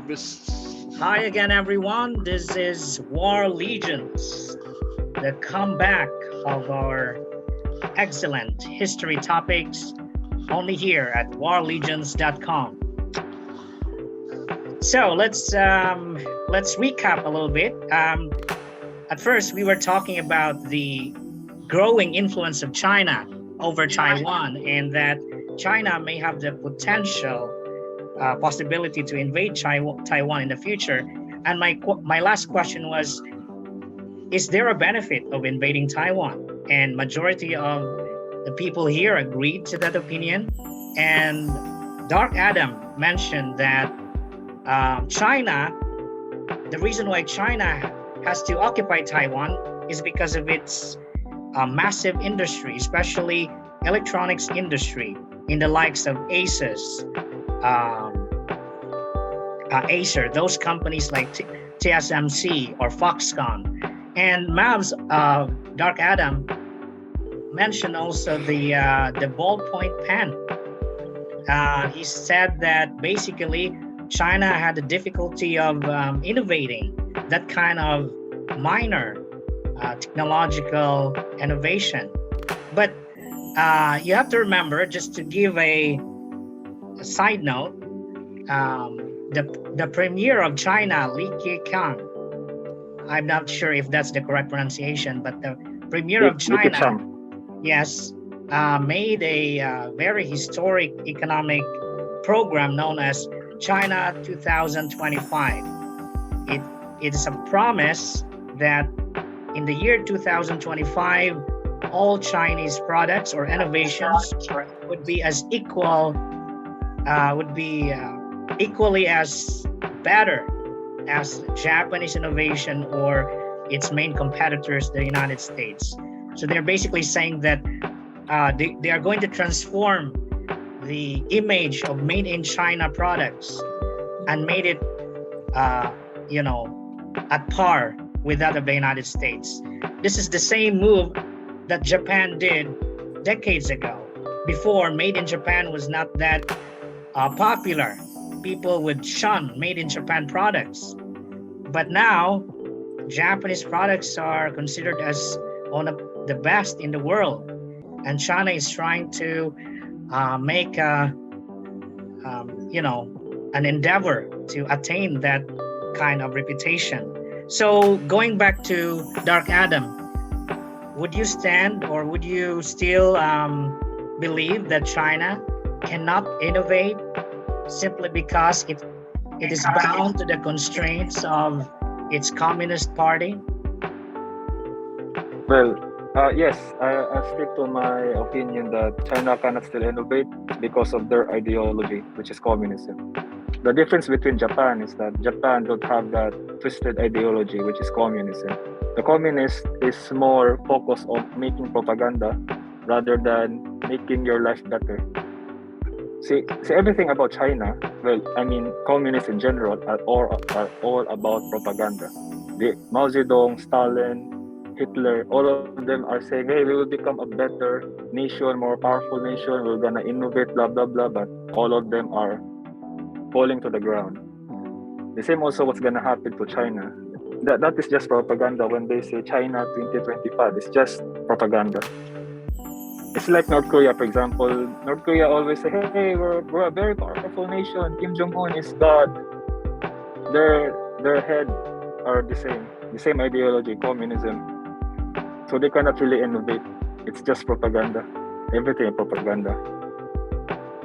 service. Hi again, everyone. This is WarLegions, the comeback of our excellent history topics, only here at WarLegions.com. So let's recap a little bit. At first, we were talking about the growing influence of China over Taiwan, and that China may have the potential possibility to invade Taiwan in the future. And my last question was, is there a benefit of invading Taiwan? And majority of the people here agreed to that opinion. And Dark Adam mentioned that China, the reason why China has to occupy Taiwan is because of its massive industry, especially electronics industry, in the likes of Asus, Acer, those companies like TSMC or Foxconn. And Mavs, Dark Adam, mentioned also the ballpoint pen. He said that basically China had the difficulty of innovating that kind of minor technological innovation. But you have to remember, just to give a side note, the premier of China, Li Keqiang, I'm not sure if that's the correct pronunciation, but the premier of China, yes, made a very historic economic program known as China 2025. It is a promise that in the year 2025, all Chinese products or innovations would be as equal, equally as better as Japanese innovation or its main competitors, the United States. So they're basically saying that they are going to transform the image of made in China products and made it, at par with that of the United States. This is the same move that Japan did decades ago. Before, made in Japan was not that popular. People would shun made in Japan products. But now, Japanese products are considered as one of the best in the world. And China is trying to make an endeavor to attain that kind of reputation. So going back to Dark Adam, would you stand or would you still believe that China cannot innovate simply because it is bound to the constraints of its Communist Party? Well, yes, I stick to my opinion that China cannot still innovate because of their ideology, which is communism. The difference between Japan is that Japan don't have that twisted ideology, which is communism. The communist is more focused on making propaganda rather than making your life better. See everything about China, well, I mean, communists in general are all about propaganda. Mao Zedong, Stalin, Hitler, all of them are saying, hey, we will become a better nation, more powerful nation, we're gonna innovate, blah, blah, blah, but all of them are falling to the ground. The same also what's gonna happen to China. That is just propaganda. When they say China 2025, it's just propaganda. It's like North Korea, for example. North Korea always say, hey, we're a very powerful nation. Kim Jong-un is God. Their head are the same ideology, communism. So they cannot really innovate. It's just propaganda. Everything is propaganda.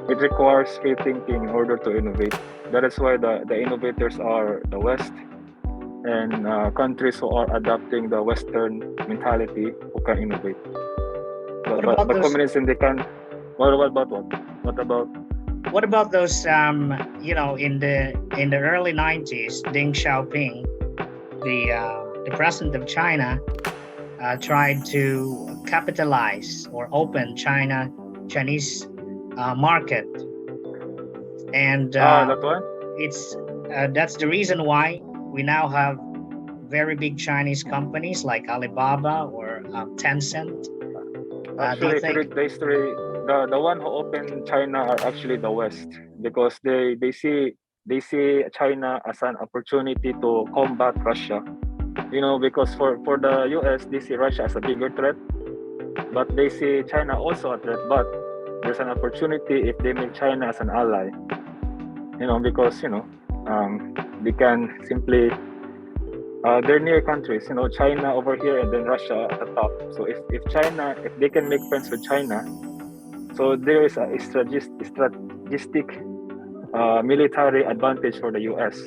It requires free thinking in order to innovate. That is why the innovators are the West and countries who are adopting the Western mentality who can innovate. But communism, they can. What about what? What about those? In the early '90s, Deng Xiaoping, the president of China, tried to capitalize or open Chinese market, and that one? it's that's the reason why we now have very big Chinese companies like Alibaba or Tencent. Actually, if you read the history, the one who opened China are actually the West, because they see they see China as an opportunity to combat Russia. Because for the US, they see Russia as a bigger threat, but they see China also a threat. But there's an opportunity if they make China as an ally. Because they can simply they're near countries. China over here and then Russia at the top. So if they can make friends with China, so there is a strategistic military advantage for the US.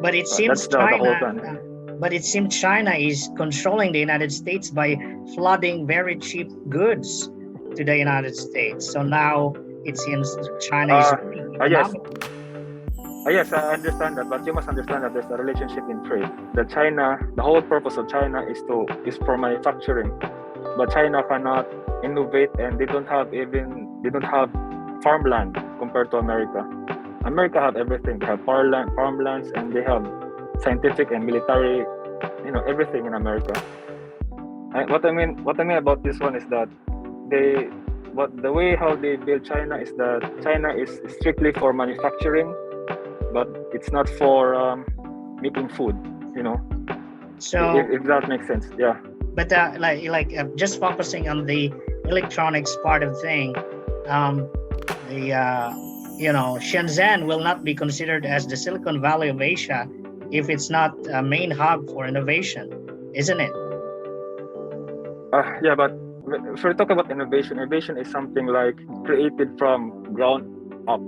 But it seems That's the whole China. plan. But it seems China is controlling the United States by flooding very cheap goods to the United States. So now it seems China is Yes. economic. Yes, I understand that, but you must understand that there's a relationship in trade. The whole purpose of China is for manufacturing, but China cannot innovate, and they don't have farmland compared to America. America have everything. They have farmlands, and they have scientific and military, everything in America. What I mean about this one is that the way how they build China is that China is strictly for manufacturing, but it's not for making food. So if that makes sense, yeah. But just focusing on the electronics part of thing, Shenzhen will not be considered as the Silicon Valley of Asia if it's not a main hub for innovation, isn't it? Yeah, but if we talk about innovation is something like created from ground up.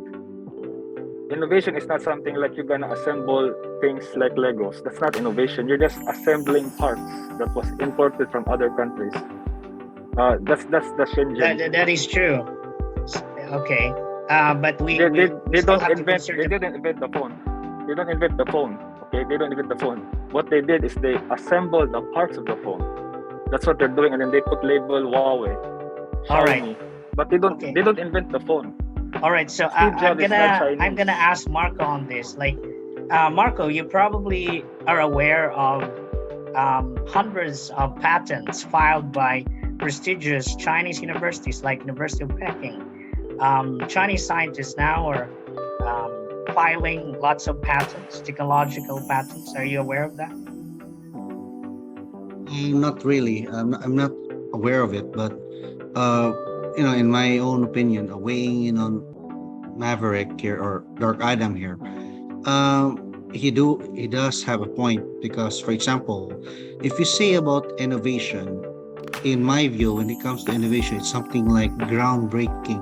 Innovation is not something like you're gonna assemble things like Legos. That's not innovation. You're just assembling parts that was imported from other countries. That's the Shenzhen. That is true. Okay, but we they still don't have to invent. consider They didn't invent the phone. They don't invent the phone. Okay, they don't invent the phone. What they did is they assembled the parts of the phone. That's what they're doing, and then they put label Huawei, Xiaomi. All right. But they don't invent the phone. All right, so Steve Jobs is not Chinese. I'm gonna ask Marco on this. Marco, you probably are aware of hundreds of patents filed by prestigious Chinese universities like University of Peking. Chinese scientists now are filing lots of patents, technological patents. Are you aware of that? Not really. I'm not aware of it, but in my own opinion, weighing in on Maverick here or Dark Adam here, he does have a point because, for example, if you say about innovation, in my view, when it comes to innovation, it's something like groundbreaking,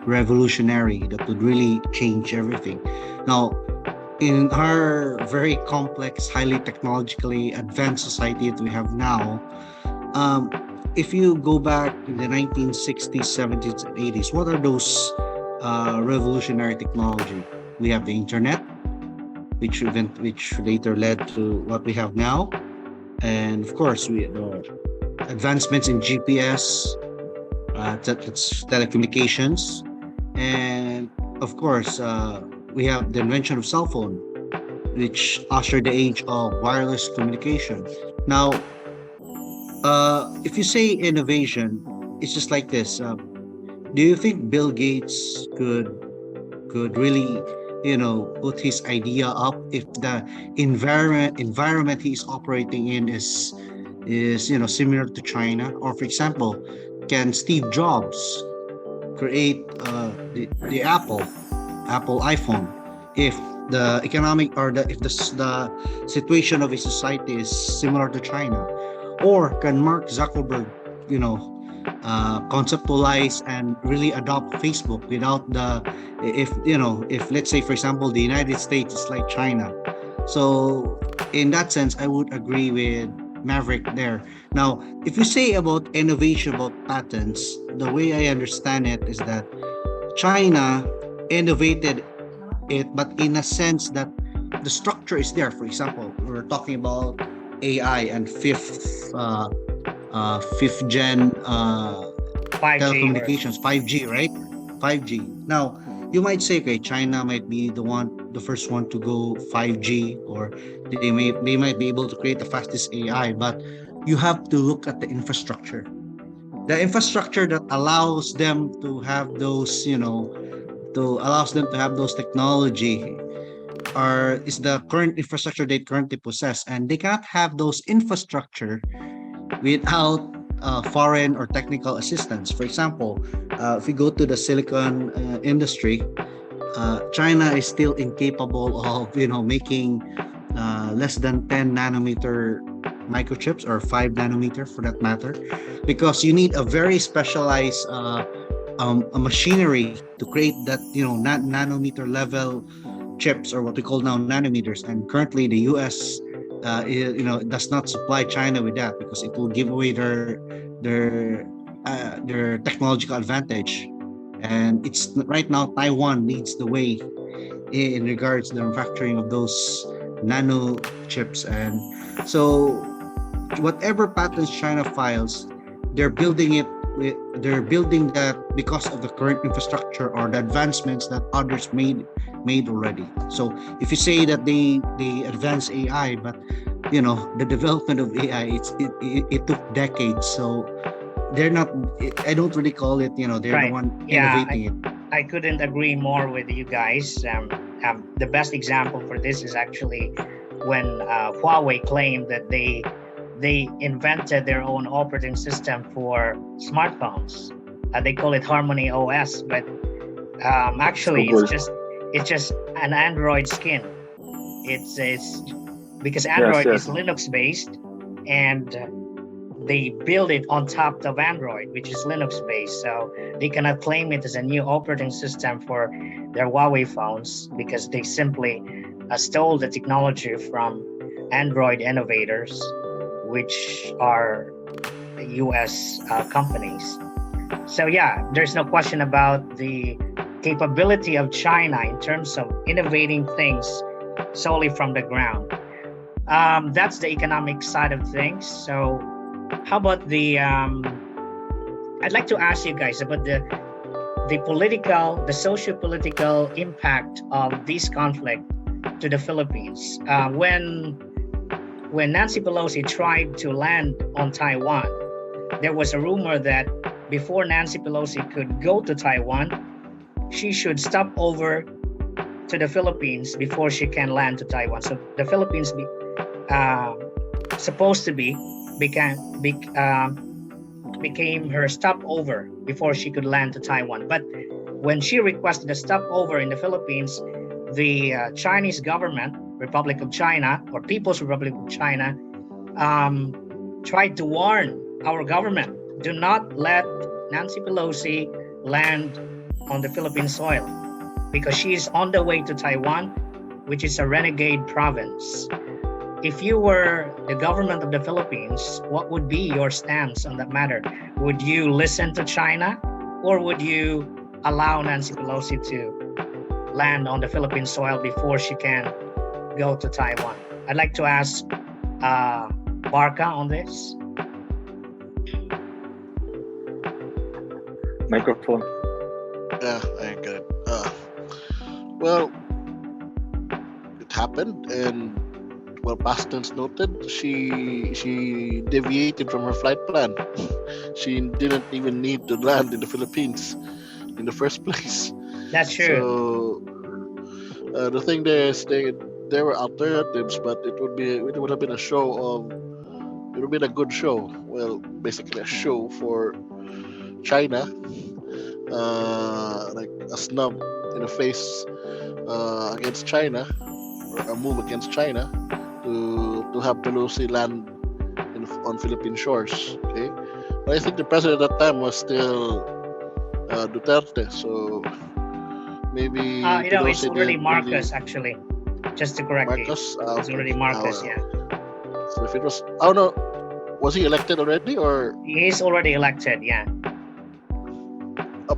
revolutionary that would really change everything. Now, in our very complex, highly technologically advanced society that we have now, if you go back in the 1960s, 70s, and 80s, what are those revolutionary technology? We have the internet, which later led to what we have now, and of course, the advancements in GPS, that's telecommunications, and of course, we have the invention of cell phone, which ushered the age of wireless communication. Now, if you say innovation, it's just like this. Do you think Bill Gates could really, put his idea up if the environment he's operating in is similar to China? Or for example, can Steve Jobs create the Apple iPhone if the economic or if the situation of a society is similar to China? Or can Mark Zuckerberg conceptualize and really adopt Facebook without if let's say, for example, the United States is like China? So in that sense, I would agree with Maverick there. Now, if you say about innovation, about patents, the way I understand it is that China innovated it, but in a sense that the structure is there. For example, we're talking about AI and fifth gen 5G telecommunications, 5G, right? 5G. Now, you might say, okay, China might be the first one to go 5G, or they might be able to create the fastest AI, but you have to look at the infrastructure. The infrastructure that allows them to have those, allows them to have those technology is the current infrastructure they currently possess, and they cannot have those infrastructure without foreign or technical assistance. For example, if we go to the silicon industry, China is still incapable of making less than 10 nanometer microchips, or 5 nanometer for that matter, because you need a very specialized a machinery to create that nanometer level chips, or what we call now nanometers. And currently the US does not supply China with that, because it will give away their technological advantage. And it's right now Taiwan leads the way in regards to the manufacturing of those nano chips. And so whatever patents China files, they're building it they're building that because of the current infrastructure or the advancements that others made already. So if you say that they advance AI, but the development of AI, it took decades. So they're not, I don't really call it, they're the Right. one Yeah, innovating it. I couldn't agree more with you guys. The best example for this is actually when Huawei claimed that they invented their own operating system for smartphones. They call it Harmony OS, but actually Google. it's just an Android skin. It's because Yes, Android yes. is Linux based, and they build it on top of Android, which is Linux based. So they cannot claim it as a new operating system for their Huawei phones, because they simply stole the technology from Android innovators, which are US companies. So yeah, there's no question about the capability of China in terms of innovating things solely from the ground. That's the economic side of things. So how about I'd like to ask you guys about the socio-political impact of this conflict to the Philippines. When Nancy Pelosi tried to land on Taiwan, there was a rumor that before Nancy Pelosi could go to Taiwan, she should stop over to the Philippines before she can land to Taiwan. So the Philippines supposed to became her stopover before she could land to Taiwan. But when she requested a stopover in the Philippines, the Chinese government, Republic of China, or People's Republic of China, tried to warn our government, do not let Nancy Pelosi land on the Philippine soil, because she is on the way to Taiwan, which is a renegade province. If you were the government of the Philippines, what would be your stance on that matter? Would you listen to China, or would you allow Nancy Pelosi to land on the Philippine soil before she can go to Taiwan? I'd like to ask Barca on this. Microphone. Yeah, I get it. Well, it happened, and well, past tense noted, she deviated from her flight plan. She didn't even need to land in the Philippines in the first place. That's true. So the thing there is, there were alternatives, but it would have been a show of it would have been a good show. Well, basically a show for China, like a snub in the face against China, or a move against China, to have Pelosi land on Philippine shores. Okay, but I think the president at that time was still Duterte, so maybe It's Pelosi already didn't Marcos, really. actually. Just to correct you, Marcos. it's Okay. already Marcos. Yeah, So if it was, oh no, was he elected already, or he is already elected. Yeah,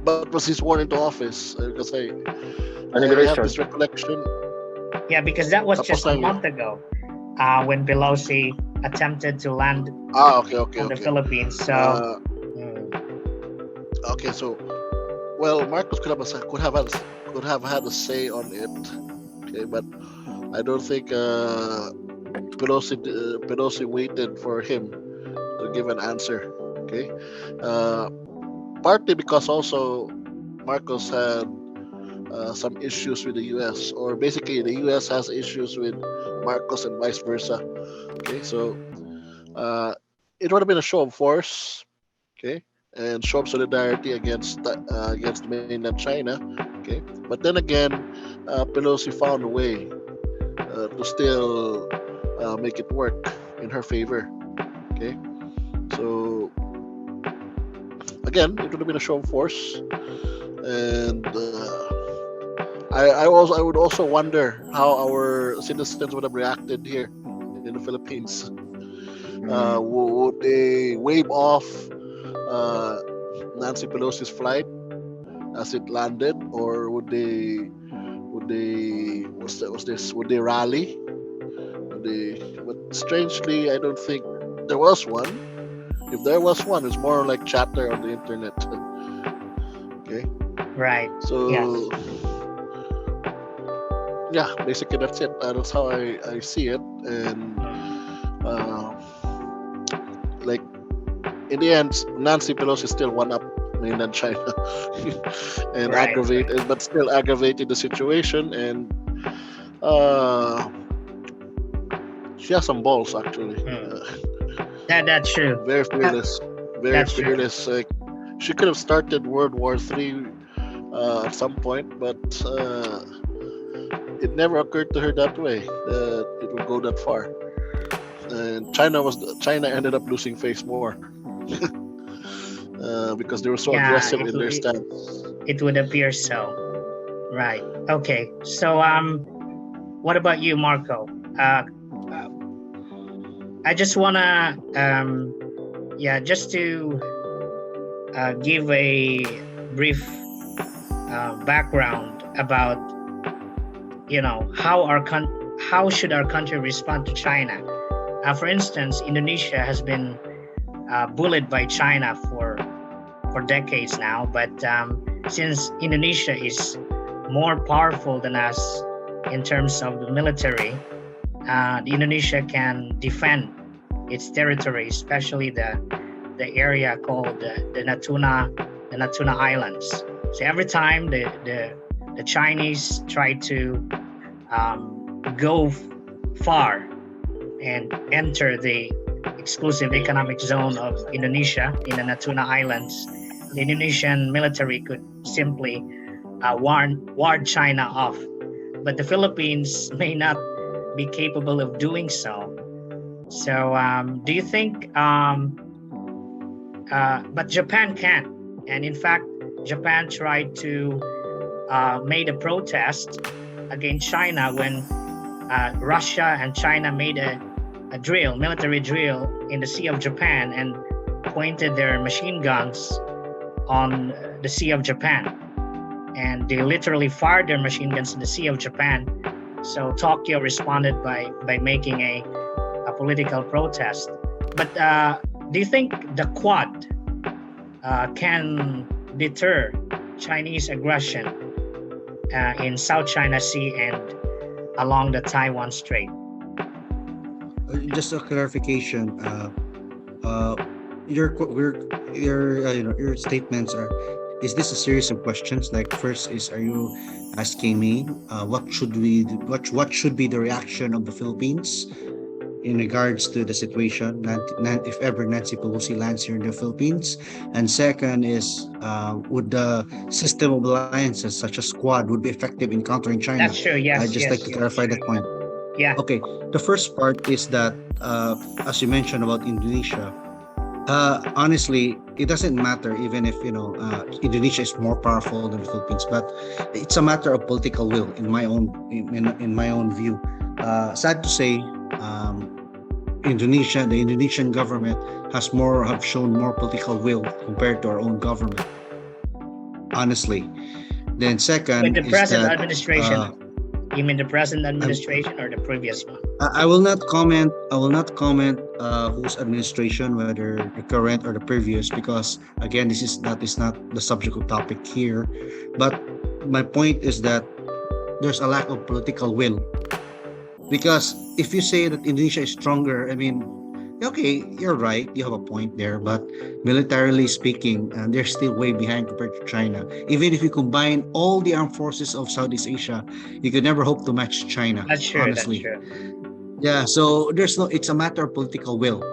but was he sworn into office? Because I have Inauguration. this recollection. yeah, because that was Tapos just a lang yun. month ago, when Pelosi attempted to land Okay. on the Philippines. So Okay, so well, Marcos could have had a say on it. Okay, but I don't think Pelosi waited for him to give an answer. Okay, partly because also Marcos had some issues with the U.S. or basically the U.S. has issues with Marcos and vice versa. Okay, so uh, it would have been a show of force. Okay, and show of solidarity against mainland China. Okay, but then again, Pelosi found a way to still make it work in her favor. Okay, so again, it would have been a show of force, and I would also wonder how our citizens would have reacted here in the Philippines. Would they wave off uh, Nancy Pelosi's flight as it landed, or would they what's this? Would they rally? Would they? But strangely, I don't think there was one. If there was one, it's more like chatter on the internet. Okay, Right. Yes. so yeah, basically that's it. That's how I see it, and uh, like in the end, Nancy Pelosi still won up mainland China and Right. aggravated, but still aggravated the situation. And uh, she has some balls actually. That's true. Very fearless, very That's true. fearless. Like she could have started World War III at some point, but it never occurred to her that way that it would go that far. And China ended up losing face more because they were so Yeah, aggressive in their stance. it would appear so. Right. Okay. So what about you, Marco? Uh, I just wanna just to give a brief background about how should our country respond to China. For instance, Indonesia has been bullied by China for decades now, but since Indonesia is more powerful than us in terms of the military, Indonesia can defend its territory, especially the area called the Natuna Islands. So every time the Chinese try to go far and enter the exclusive economic zone of Indonesia in the Natuna Islands, the Indonesian military could simply ward China off. But the Philippines may not be capable of doing so. So do you think, but Japan can. And in fact, Japan tried to made a protest against China when Russia and China made a military drill in the Sea of Japan and pointed their machine guns on the Sea of Japan. And they literally fired their machine guns in the Sea of Japan. So Tokyo responded by making a political protest. But do you think the Quad can deter Chinese aggression in South China Sea and along the Taiwan Strait? Just a clarification. Your statements are. Is this a series of questions? Like first is, are you asking me what should be the reaction of the Philippines in regards to the situation if ever Nancy Pelosi lands here in the Philippines? And second is, would the system of alliances such as Quad would be effective in countering China? That's true. Yes. I'd just like to clarify that point. Yeah. Okay, the first part is that, as you mentioned about Indonesia, honestly, it doesn't matter even if Indonesia is more powerful than the Philippines, but it's a matter of political will, in my own view. Sad to say, the Indonesian government have shown more political will compared to our own government. Honestly, then second With the is present that administration. You mean the present administration or the previous one? I will not comment. Whose administration, whether the current or the previous, because again, this is not the subject of topic here. But my point is that there's a lack of political will. Because if you say that Indonesia is stronger, I mean, Okay, you're right. You have a point there, but militarily speaking, they're still way behind compared to China. Even if you combine all the armed forces of Southeast Asia, you could never hope to match China, That's true. That's honestly. true. Yeah, so there's no, it's a matter of political will.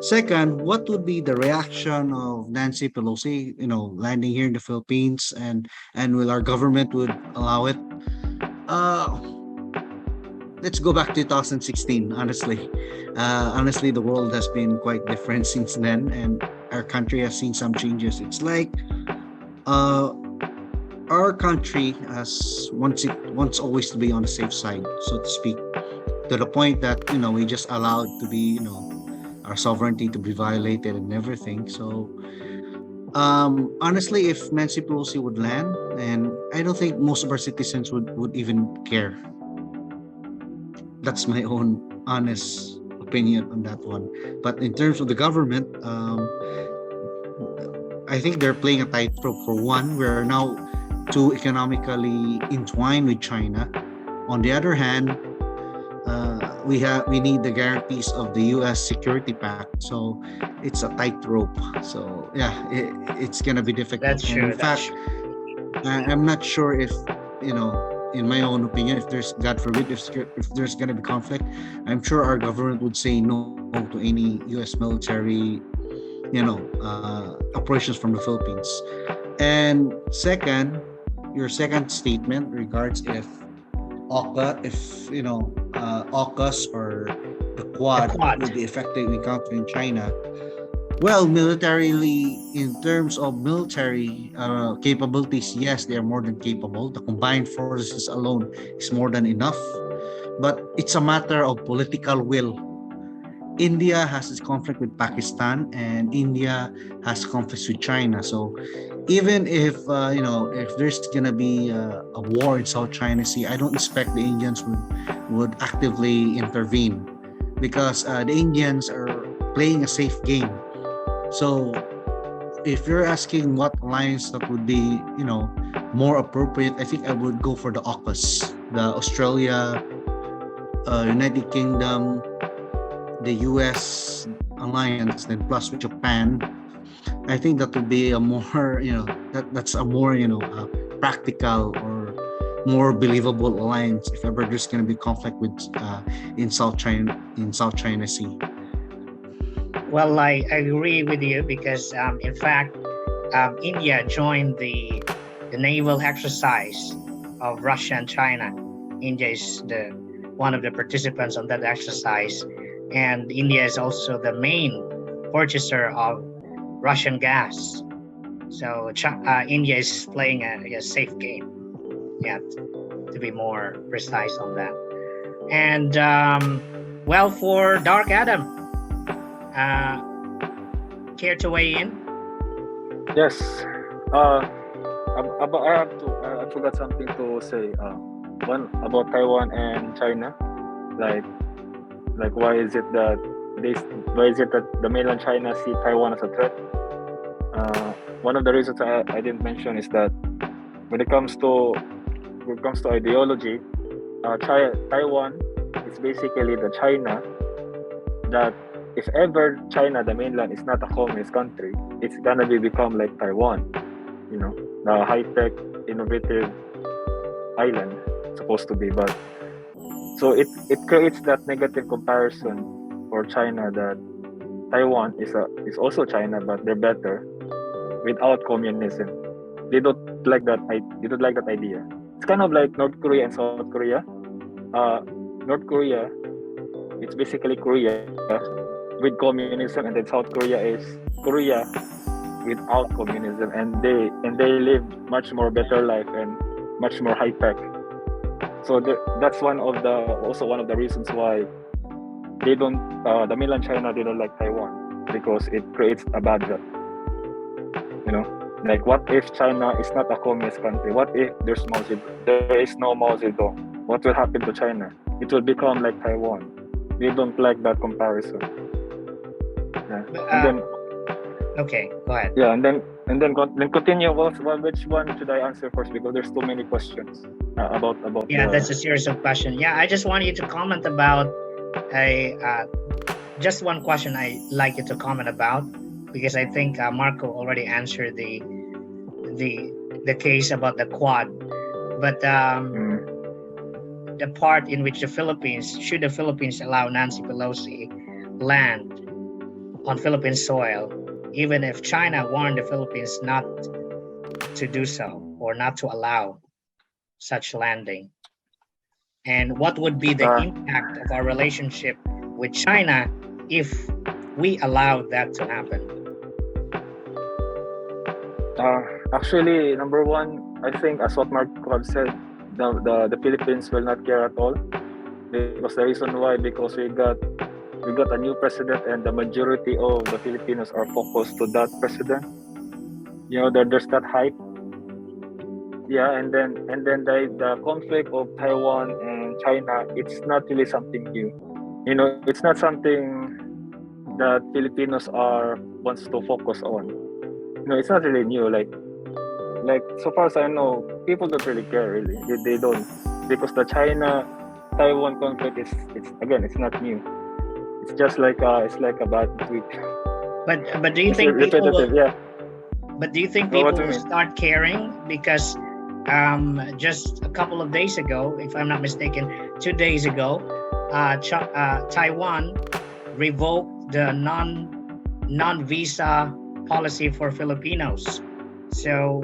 Second, what would be the reaction of Nancy Pelosi, landing here in the Philippines, and will our government would allow it? Uh, let's go back to 2016. Honestly, the world has been quite different since then, and our country has seen some changes. It's like uh, our country has wants always to be on the safe side, so to speak, to the point that we just allowed to be our sovereignty to be violated and everything. So honestly, if Nancy Pelosi would land, and I don't think most of our citizens would even care. That's my own honest opinion on that one. But in terms of the government, I think they're playing a tightrope. For one, we're now too economically entwined with China. On the other hand, we need the guarantees of the U.S. security pact. So it's a tightrope. So yeah, it's gonna be difficult. That's And in true. That's fact, true. I'm not sure if in my own opinion, if there's, God forbid, if there's gonna be conflict, I'm sure our government would say no to any U.S. military, operations from the Philippines. And second, your second statement regards if AUKUS or the The Quad quad. would be effective in countering China. Well, militarily, in terms of military capabilities, yes, they are more than capable. The combined forces alone is more than enough. But it's a matter of political will. India has its conflict with Pakistan, and India has conflicts with China. So even if there's gonna be a war in South China Sea, I don't expect the Indians would actively intervene, because the Indians are playing a safe game. So if you're asking what alliance that would be, more appropriate, I think I would go for the AUKUS, the Australia, United Kingdom, the US alliance, then plus with Japan. I think that would be a more, that's a more, practical or more believable alliance if ever there's going to be conflict with in South China Sea. Well, I agree with you because, in fact, India joined the naval exercise of Russia and China. India is the one of the participants on that exercise, and India is also the main purchaser of Russian gas. So India is playing a safe game. Yeah, to be more precise on that. And well, for Dark Adam, uh, care to weigh in? Yes. About I forgot something to say. One about Taiwan and China. Like why is it that the mainland China see Taiwan as a threat? One of the reasons I didn't mention is that when it comes to ideology, Taiwan is basically the China that if ever China, the mainland, is not a communist country, it's gonna become like Taiwan, the high-tech, innovative island supposed to be. But so it creates that negative comparison for China that Taiwan is also China, but they're better without communism. They don't like that. They don't like that idea. It's kind of like North Korea and South Korea. North Korea, it's basically Korea with communism, and then South Korea is Korea without communism, and they live much more better life and much more high tech. So that's one of the reasons why they don't the mainland China, they don't like Taiwan, because it creates a bad rep. Like, what if China is not a communist country? What if there is no Mao Zedong? What will happen to China? It will become like Taiwan. They don't like that comparison. Yeah. And then Okay, go ahead. yeah, and then continue. Which one should I answer first? Because there's too many questions about Yeah, the. that's a series of questions. Yeah, I just want you to comment about just one question I like you to comment about, because I think Marco already answered the the case about the Quad, but Mm. the part in which should the Philippines allow Nancy Pelosi land on Philippine soil, even if China warned the Philippines not to do so or not to allow such landing? And what would be the Uh, impact of our relationship with China if we allowed that to happen? Actually, number one, I think as what Marco have said, the Philippines will not care at all because the reason why, because we got a new president and the majority of the Filipinos are focused to that president. There's that hype. Yeah, and then the conflict of Taiwan and China, it's not really something new. It's not something that Filipinos are wants to focus on. It's not really new. Like so far as I know, people don't really care really. They don't, because the China Taiwan conflict it's not new. It's just like a bad tweet. But do you It's think people repetitive. will? Yeah. But do you think What people do you will mean? start caring? Because just a couple of days ago, if I'm not mistaken, 2 days ago, Taiwan revoked the non-visa policy for Filipinos. So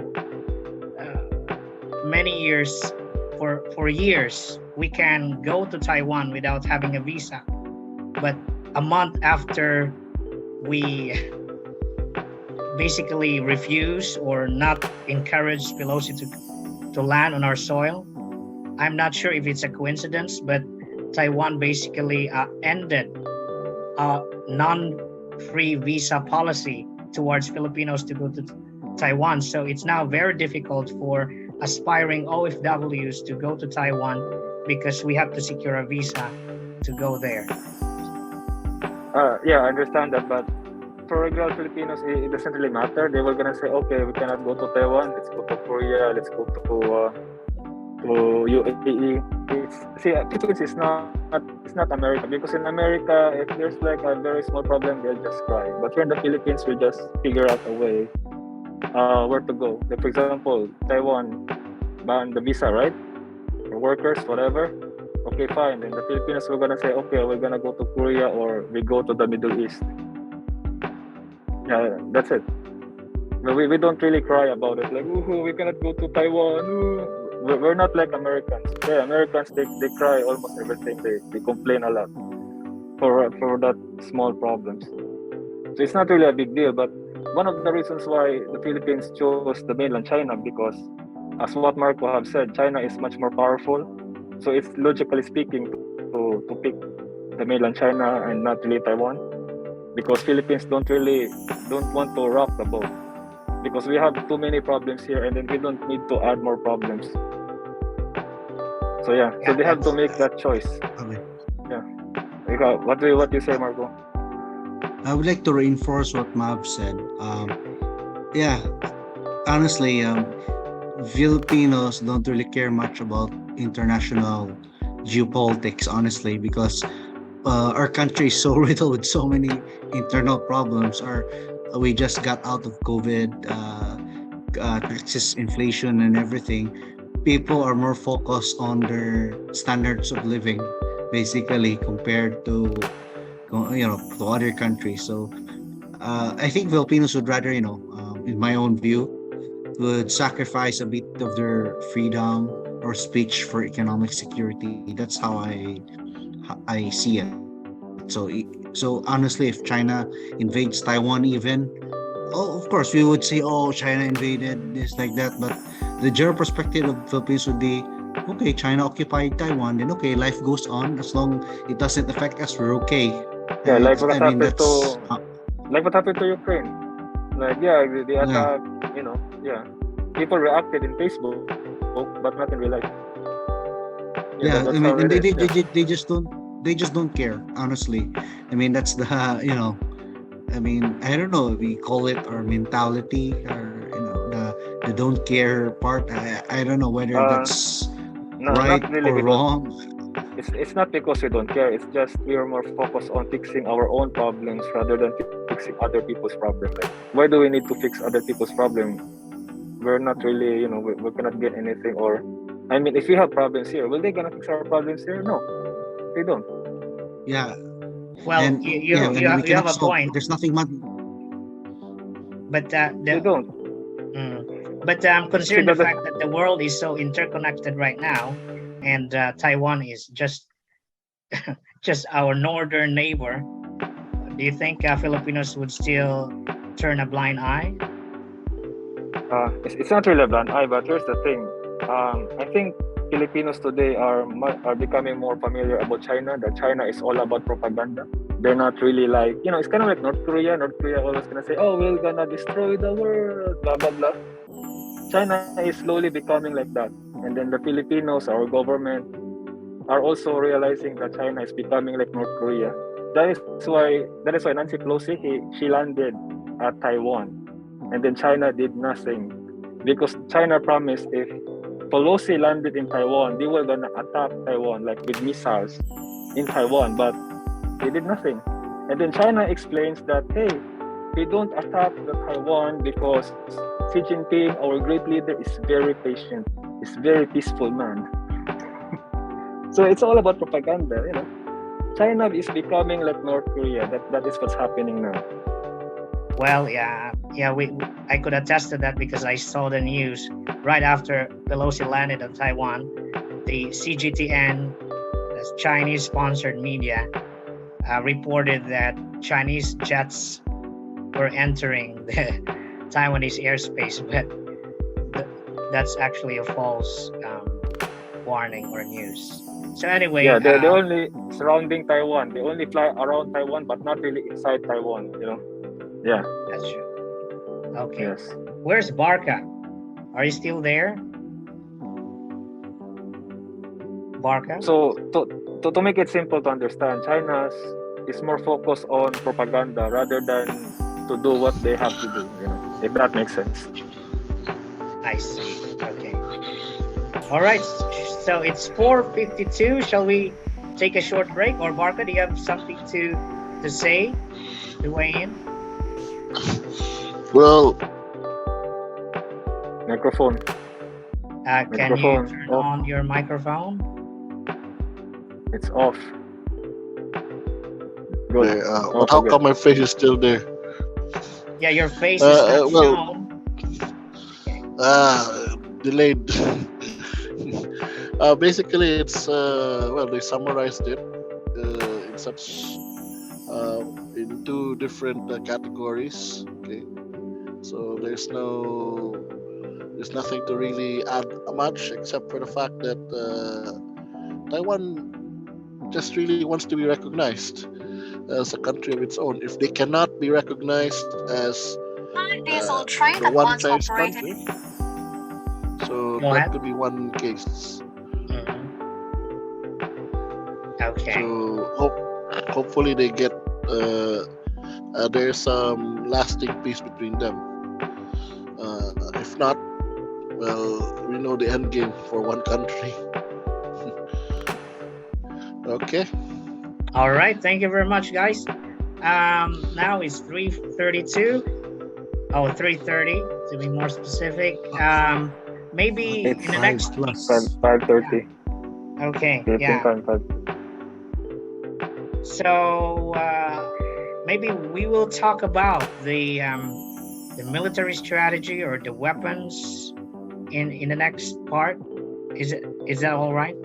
many years, for years, we can go to Taiwan without having a visa. But a month after we basically refuse or not encourage Pelosi to land on our soil, I'm not sure if it's a coincidence, but Taiwan basically ended a non-free visa policy towards Filipinos to go to Taiwan. So it's now very difficult for aspiring OFWs to go to Taiwan because we have to secure a visa to go there. Yeah, I understand that, but for regular Filipinos, it doesn't really matter. They were gonna say, okay, we cannot go to Taiwan. Let's go to Korea. Let's go to UAE. Philippines is not America, because in America, if there's like a very small problem, they'll just cry. But here in the Philippines, we just figure out a way where to go. Like for example, Taiwan ban the visa, right? For workers, whatever. Okay, fine. Then the Filipinos were gonna say, okay, we're gonna go to Korea or we go to the Middle East. Yeah, that's it. We don't really cry about it. Like, ooh, we cannot go to Taiwan. Ooh. We're not like Americans. Yeah, Americans they cry almost everything. They complain a lot for that small problems. So it's not really a big deal. But one of the reasons why the Philippines chose the mainland China, because as what Marco have said, China is much more powerful. So it's logically speaking to pick the mainland China and not really Taiwan, because Philippines don't want to rock the boat, because we have too many problems here and then we don't need to add more problems. So yeah, so Yeah, they have to that's make that choice. Okay. Yeah. What do you say, Marco? I would like to reinforce what Mav said. Yeah, honestly, Filipinos don't really care much about international geopolitics, honestly, because our country is so riddled with so many internal problems. We just got out of COVID, taxes, inflation, and everything. People are more focused on their standards of living, basically, compared to other countries. So I think Filipinos would rather, in my own view, would sacrifice a bit of their freedom or speech for economic security. That's how I see it. So honestly, if China invades Taiwan, even, oh, of course we would say, oh, China invaded this, like that. But the general perspective of Philippines would be, okay, China occupied Taiwan, then okay, life goes on as long it doesn't affect us. We're okay. Yeah, like what I mean, happened that's to Ukraine. Like yeah, they yeah, attack. Yeah, people reacted in Facebook, but not in real life. Yeah, yeah. that's I how mean, it and is. Yeah. they just don't care. Honestly, I mean, that's the I mean, I don't know. We call it our mentality, or the don't care part. I don't know whether Uh, that's no, right not really, or because wrong. it's it's not because we don't care. It's just we are more focused on fixing our own problems rather than fixing other people's problem. Like, why do we need to fix other people's problem? We're not really, we cannot get anything. Or, I mean, if we have problems here, will they gonna fix our problems here? No, they don't. Yeah, Well, and yeah, and we you have cannot a solve. point, There's nothing much. but They don't. See considering the that. fact that the world is so interconnected right now, and Taiwan is just our northern neighbor, do you think Filipinos would still turn a blind eye? It's not really a blind eye, but here's the thing. I think Filipinos today are becoming more familiar about China. That China is all about propaganda. They're not really like, it's kind of like North Korea. North Korea always gonna say, "Oh, we're gonna destroy the world," blah blah blah. China is slowly becoming like that, and then the Filipinos, our government, are also realizing that China is becoming like North Korea. That is why Nancy Pelosi she landed at Taiwan, and then China did nothing because China promised if Pelosi landed in Taiwan, they were gonna attack Taiwan like with missiles in Taiwan, but they did nothing. And then China explains that, hey, we don't attack the Taiwan because Xi Jinping, our great leader, is very patient. He's very peaceful man. So it's all about propaganda. China is becoming like North Korea. That is what's happening now. Well, yeah. I could attest to that because I saw the news right after Pelosi landed on Taiwan. The CGTN, that's Chinese-sponsored media, reported that Chinese jets were entering the Taiwanese airspace, but that's actually a false warning or news. So anyway, Yeah, they're only surrounding Taiwan. They only fly around Taiwan, but not really inside Taiwan. Yeah. That's true. Okay. Yes. Where's Barca? Are you still there? Barca? So to make it simple to understand, China is more focused on propaganda rather than to do what they have to do. If that makes sense. I see. Okay. All right. So it's 4:52. Shall we take a short break? Or Barca, do you have something to say, to weigh in? Well, Microphone. Can you turn on your microphone? It's off. Good. but how come my face is still there? Yeah, your face is not well, shown. Delayed. Basically, it's they summarized it in such in two different categories. Okay, so there's nothing to really add much except for the fact that Taiwan just really wants to be recognized as a country of its own. If they cannot be recognized as the one Chinese country, so that could be one case. Okay. So hopefully they get there's some lasting peace between them. If not, well, we know the end game for one country. Okay. All right. Thank you very much, guys. Now it's 3:32. Oh, 3:30 to be more specific. Maybe It's in the next 5:30. Okay. Yeah. So maybe we will talk about the military strategy or the weapons in the next part. Is that all right,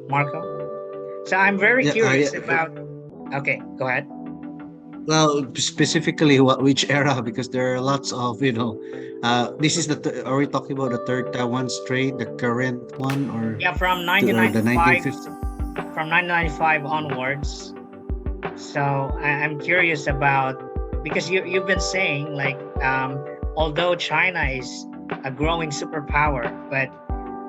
Marco? So I'm very curious about. Okay, go ahead. Well, specifically, which era? Because there are lots of, this is are we talking about the third Taiwan Strait, the current one, or Yeah, from the 1995, 1950s? from 1995 onwards. So I'm curious about, because you've been saying like although China is a growing superpower, but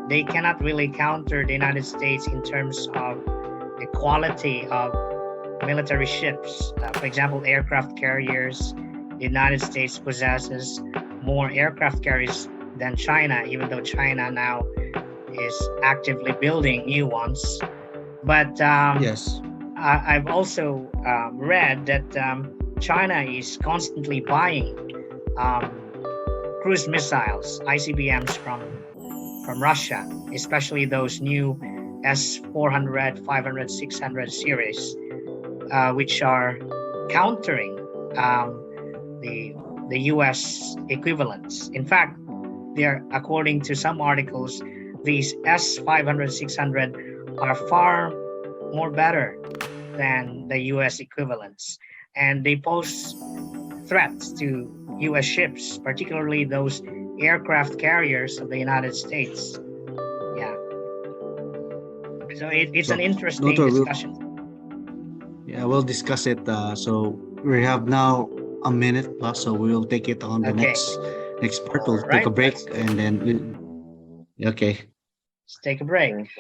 they cannot really counter the United States in terms of the quality of military ships. For example, aircraft carriers. The United States possesses more aircraft carriers than China, even though China now is actively building new ones. But Yes. I've also read that China is constantly buying um, cruise missiles, ICBMs from Russia, especially those new S-400, 500, 600 series, which are countering um, the the U.S. equivalents. In fact, they're according to some articles, these S-500, 600 are far more better than the U.S. equivalents, and they pose threats to U.S. ships, particularly those aircraft carriers of the United States. Yeah, so it's an So, interesting Notor, discussion. yeah, we'll discuss it. So we have now a minute plus, so we'll take it on the Okay, next part. all We'll take a right, break and then okay. let's take a break. Okay.